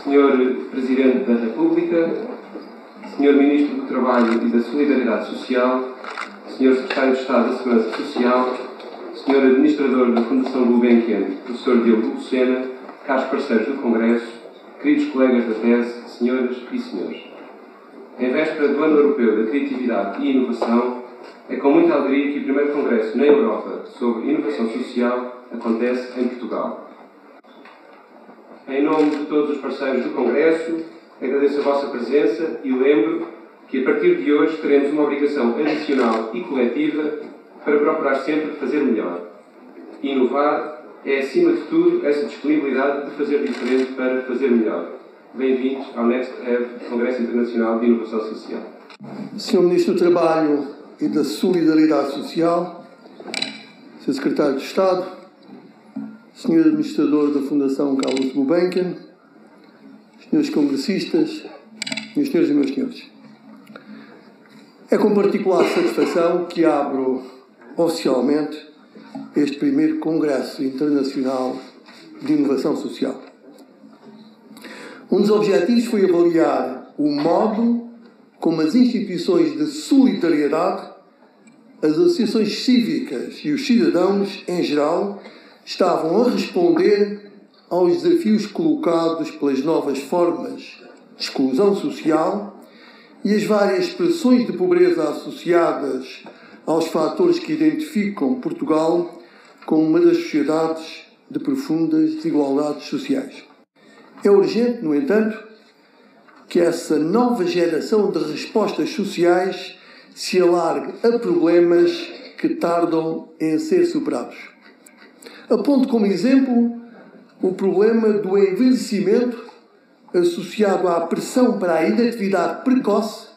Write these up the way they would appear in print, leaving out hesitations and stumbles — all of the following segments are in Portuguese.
Senhor Presidente da República, Senhor Ministro do Trabalho e da Solidariedade Social, Senhor Secretário de Estado da Segurança Social, Senhor Administrador da Fundação Gulbenkian, Professor Diogo Lucena, caros parceiros do Congresso, queridos colegas da tese, senhoras e senhores. Em véspera do Ano Europeu da Criatividade e Inovação, é com muita alegria que o primeiro Congresso na Europa sobre Inovação Social acontece em Portugal. Em nome de todos os parceiros do Congresso, agradeço a vossa presença e lembro que a partir de hoje teremos uma obrigação adicional e coletiva para procurar sempre fazer melhor. Inovar é, acima de tudo, essa disponibilidade de fazer diferente para fazer melhor. Bem-vindos ao Next Eve, Congresso Internacional de Inovação Social. Sr. Ministro do Trabalho e da Solidariedade Social, Sr. Secretário de Estado, Sr. Administrador da Fundação Carlos Gulbenkian, Srs. Congressistas, Minhas Senhoras e Meus Senhores. É com particular satisfação que abro oficialmente este primeiro Congresso Internacional de Inovação Social. Um dos objetivos foi avaliar o modo como as instituições de solidariedade, as associações cívicas e os cidadãos em geral estavam a responder aos desafios colocados pelas novas formas de exclusão social e as várias expressões de pobreza associadas aos fatores que identificam Portugal como uma das sociedades de profundas desigualdades sociais. É urgente, no entanto, que essa nova geração de respostas sociais se alargue a problemas que tardam em ser superados. Aponto como exemplo o problema do envelhecimento associado à pressão para a inatividade precoce,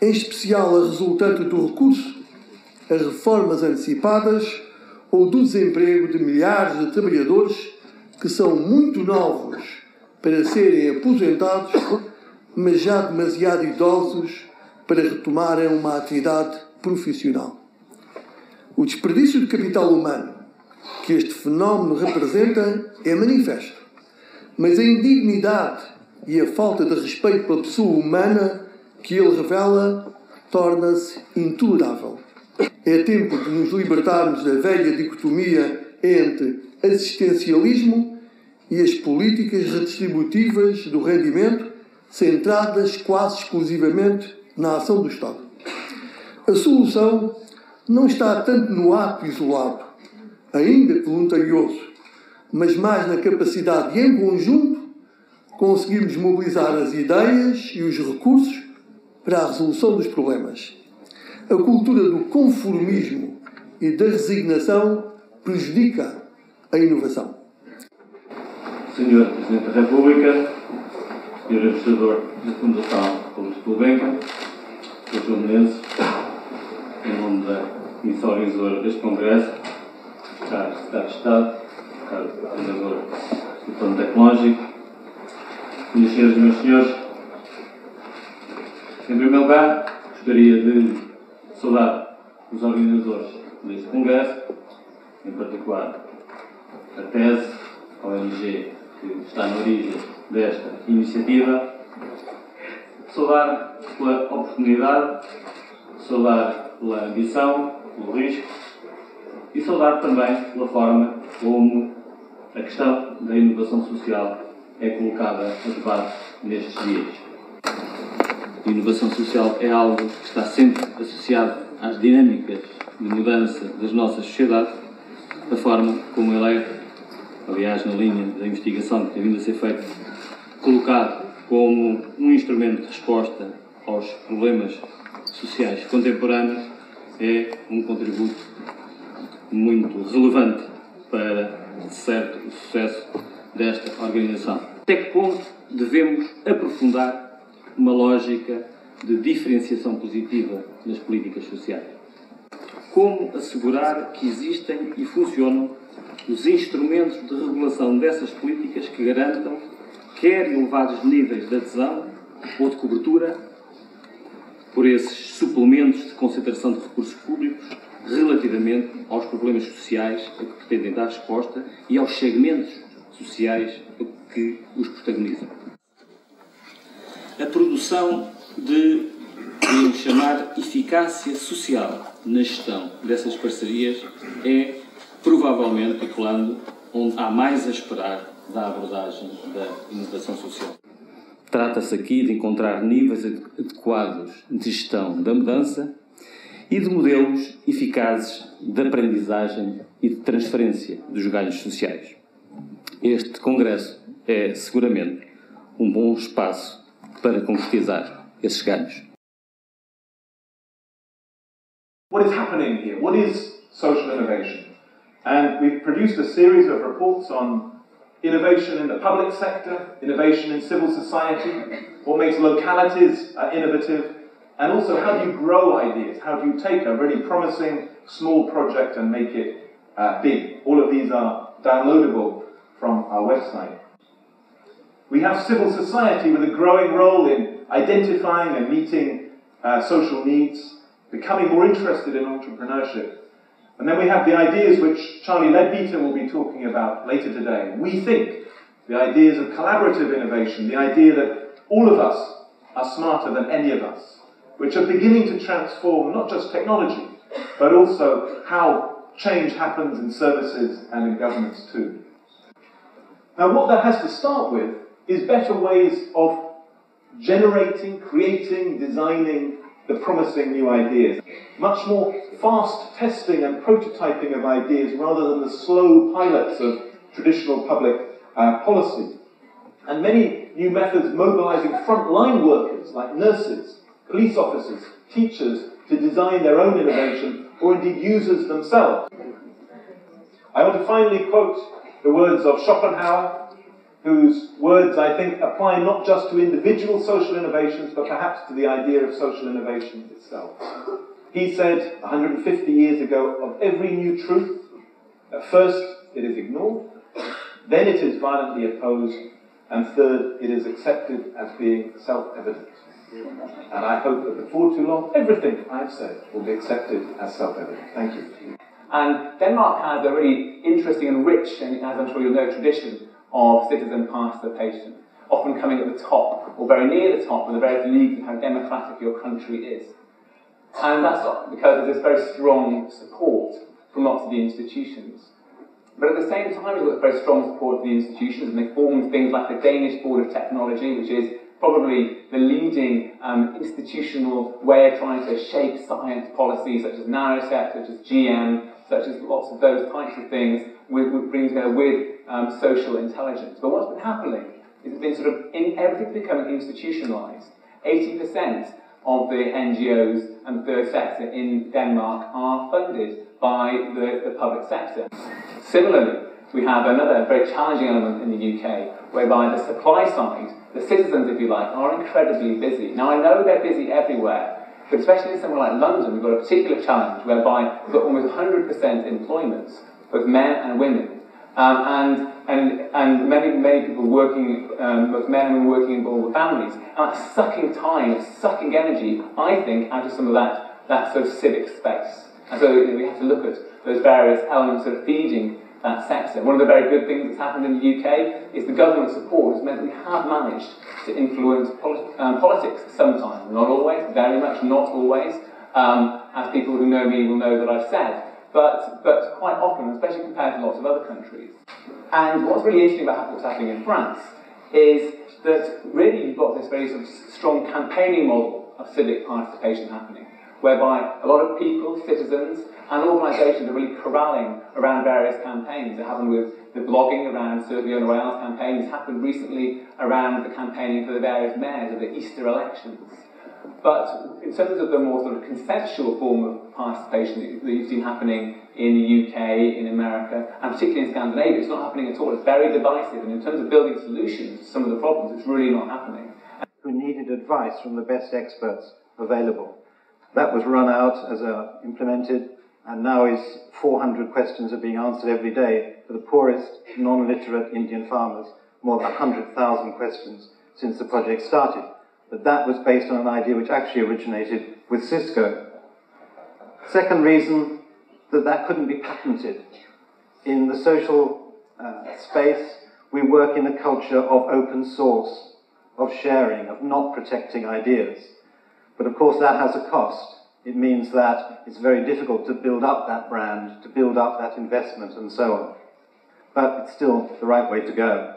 em especial a resultante do recurso a reformas antecipadas ou do desemprego de milhares de trabalhadores que são muito novos para serem aposentados, mas já demasiado idosos para retomarem uma atividade profissional. O desperdício de capital humano que este fenómeno representa é manifesto, mas a indignidade e a falta de respeito pela pessoa humana que ele revela torna-se intolerável. É tempo de nos libertarmos da velha dicotomia entre assistencialismo e as políticas redistributivas do rendimento centradas quase exclusivamente na ação do Estado. A solução não está tanto no ato isolado, ainda que voluntarioso, mas mais na capacidade de, em conjunto, conseguirmos mobilizar as ideias e os recursos para a resolução dos problemas. A cultura do conformismo e da resignação prejudica a inovação. Senhor Presidente da República, Senhor Administrador da Fundação Carlos Gulbenkian, Sr. João Menezes, em nome da Comissão Organizadora deste Congresso, caro Secretário de Estado, caro Coordenador do Plano Tecnológico, Minhas Senhoras e Meus Senhores, em primeiro lugar, gostaria de saudar os organizadores deste Congresso, em particular a tese, a ONG que está na origem desta iniciativa, saudar pela oportunidade, saudar pela ambição, pelo risco e saudar também pela forma como a questão da inovação social é colocada a debate nestes dias. A inovação social é algo que está sempre associado às dinâmicas de mudança das nossas sociedades, da forma como ele é, aliás, na linha da investigação que tem vindo a ser feita, colocado como um instrumento de resposta aos problemas sociais contemporâneos, é um contributo muito relevante para, de certo, o sucesso desta organização. Até que ponto devemos aprofundar uma lógica de diferenciação positiva nas políticas sociais? Como assegurar que existem e funcionam os instrumentos de regulação dessas políticas que garantam quer elevados níveis de adesão ou de cobertura por esses suplementos de concentração de recursos públicos relativamente aos problemas sociais a que pretendem dar resposta e aos segmentos sociais que os protagonizam. a produção de, podemos chamar, eficácia social na gestão dessas parcerias é provavelmente o plano onde há mais a esperar da abordagem da inovação social. Trata-se aqui de encontrar níveis adequados de gestão da mudança e de modelos eficazes de aprendizagem e de transferência dos ganhos sociais. Este congresso é seguramente um bom espaço para concretizar esses ganhos. What is happening here? What is social innovation? And we've produced a series of reports on innovation in the public sector, innovation in civil society, what makes localities innovative, and also how do you grow ideas? How do you take a really promising small project and make it big? All of these are downloadable from our website. We have civil society with a growing role in identifying and meeting social needs, becoming more interested in entrepreneurship. And then we have the ideas which Charlie Leadbeater will be talking about later today. We think, the ideas of collaborative innovation, the idea that all of us are smarter than any of us, which are beginning to transform not just technology, but also how change happens in services and in governments too. Now what that has to start with is better ways of generating, creating, designing the promising new ideas. Much more fast testing and prototyping of ideas rather than the slow pilots of traditional public policy. And many new methods mobilizing frontline workers like nurses, police officers, teachers to design their own innovation or indeed users themselves. I want to finally quote the words of Schopenhauer, whose words I think apply not just to individual social innovations, but perhaps to the idea of social innovation itself. He said 150 years ago, of every new truth, at first it is ignored, then it is violently opposed, and third, it is accepted as being self-evident. And I hope that before too long, everything I have said will be accepted as self-evident. Thank you. And Denmark has a really interesting and rich, and as I'm sure you'll know, tradition of citizen participation, often coming at the top, or very near the top, with the various leagues of how democratic your country is. And that's not because of this very strong support from lots of the institutions. But at the same time, we've got very strong support of the institutions, and they formed things like the Danish Board of Technology, which is probably the leading institutional way of trying to shape science policies, such as NanoSet, such as GM, such as lots of those types of things, bring together with social intelligence. But what's been happening is it's been sort of, everything's becoming institutionalized. 80% of the NGOs and the third sector in Denmark are funded by the public sector. Similarly, we have another very challenging element in the UK, whereby the supply side, the citizens, if you like, are incredibly busy. Now, I know they're busy everywhere, but especially in somewhere like London, we've got a particular challenge whereby we've got almost 100% employment, both men and women. And many people working, both men and women working involved with families, and that's sucking time, it's sucking energy, I think, out of some of that sort of civic space. And so we have to look at those various elements that are feeding that sector. One of the very good things that's happened in the UK is the government support has meant that we have managed to influence politics sometimes. Not always, very much not always, as people who know me will know that I've said. But quite often, especially compared to lots of other countries. And what's really interesting about what's happening in France is that really you've got this very sort of strong campaigning model of civic participation happening, whereby a lot of people, citizens, and organisations are really corralling around various campaigns. It happened with the blogging around Sergio Noel's campaign. It's happened recently around the campaigning for the various mayors of the Easter elections. But in terms of the more sort of consensual form of participation that you've seen happening in the UK, in America, and particularly in Scandinavia, it's not happening at all. It's very divisive, and in terms of building solutions to some of the problems, it's really not happening. Who needed advice from the best experts available. That was run out as implemented, and now is 400 questions are being answered every day for the poorest non-literate Indian farmers, more than 100,000 questions since the project started. But that was based on an idea which actually originated with Cisco. Second reason that couldn't be patented. In the social space, we work in a culture of open source, of sharing, of not protecting ideas. But of course that has a cost. It means that it's very difficult to build up that brand, to build up that investment and so on. But it's still the right way to go.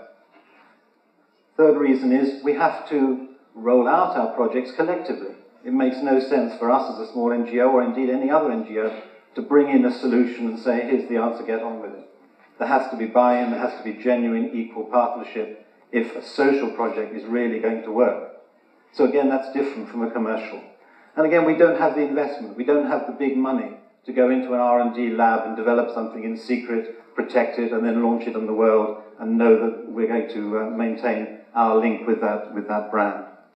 Third reason is we have to roll out our projects collectively. It makes no sense for us as a small NGO, or indeed any other NGO, to bring in a solution and say, here's the answer, get on with it. There has to be buy-in, there has to be genuine equal partnership if a social project is really going to work. So again, that's different from a commercial. And again, we don't have the investment, we don't have the big money to go into an R&D lab and develop something in secret, protect it, and then launch it on the world and know that we're going to maintain our link with that brand.